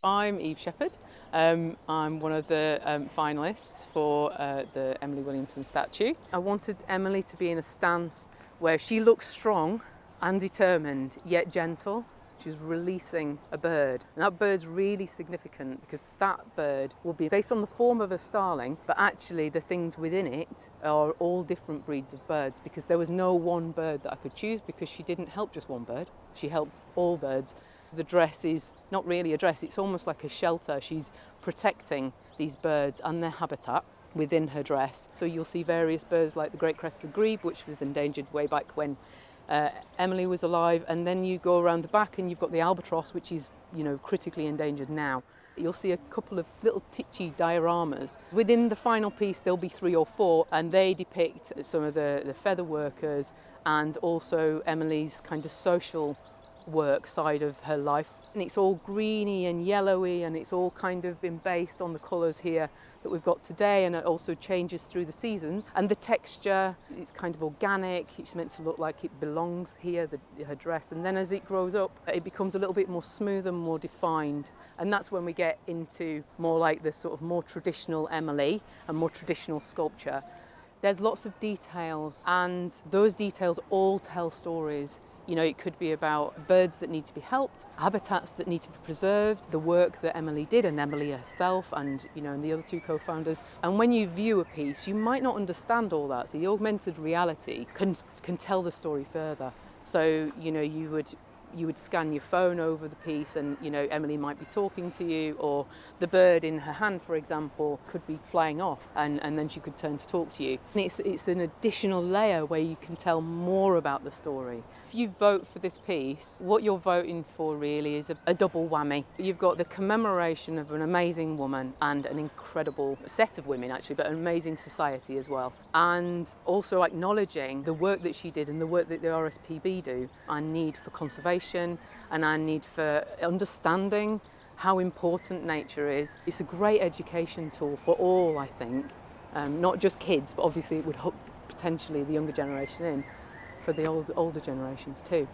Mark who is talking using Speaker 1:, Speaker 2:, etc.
Speaker 1: I'm Eve Shepherd. I'm one of the finalists for the Emily Williamson statue. I wanted Emily to be in a stance where she looks strong and determined, yet gentle. She's releasing a bird, and that bird's really significant because that bird will be based on the form of a starling, but actually the things within it are all different breeds of birds, because there was no one bird that I could choose, because she didn't help just one bird, she helped all birds. The dress is not really a dress, it's almost like a shelter. She's protecting these birds and their habitat within her dress. So you'll see various birds like the great crested grebe, which was endangered way back when Emily was alive, and then you go around the back and you've got the albatross, which is, critically endangered now. You'll see a couple of little titchy dioramas. Within the final piece there'll be 3 or 4, and they depict some of the feather workers and also Emily's kind of social work side of her life. And it's all greeny and yellowy, and it's all kind of been based on the colours here that we've got today, and it also changes through the seasons. And the texture, it's kind of organic, it's meant to look like it belongs here, her dress, and then as it grows up it becomes a little bit more smooth and more defined, and that's when we get into more like the sort of more traditional Emily and more traditional sculpture. There's lots of details, and those details all tell stories. It could be about birds that need to be helped, habitats that need to be preserved, the work that Emily did, and Emily herself, and and the other 2 co-founders. And when you view a piece, you might not understand all that. So the augmented reality can tell the story further. So you would scan your phone over the piece, and Emily might be talking to you, or the bird in her hand, for example, could be flying off, and then she could turn to talk to you. And it's an additional layer where you can tell more about the story. If you vote for this piece, what you're voting for really is a double whammy. You've got the commemoration of an amazing woman and an incredible set of women, actually, but an amazing society as well, and also acknowledging the work that she did and the work that the RSPB do, our need for conservation and our need for understanding how important nature is. It's a great education tool for all, I think, not just kids, but obviously it would hook potentially the younger generation in, for the older generations too.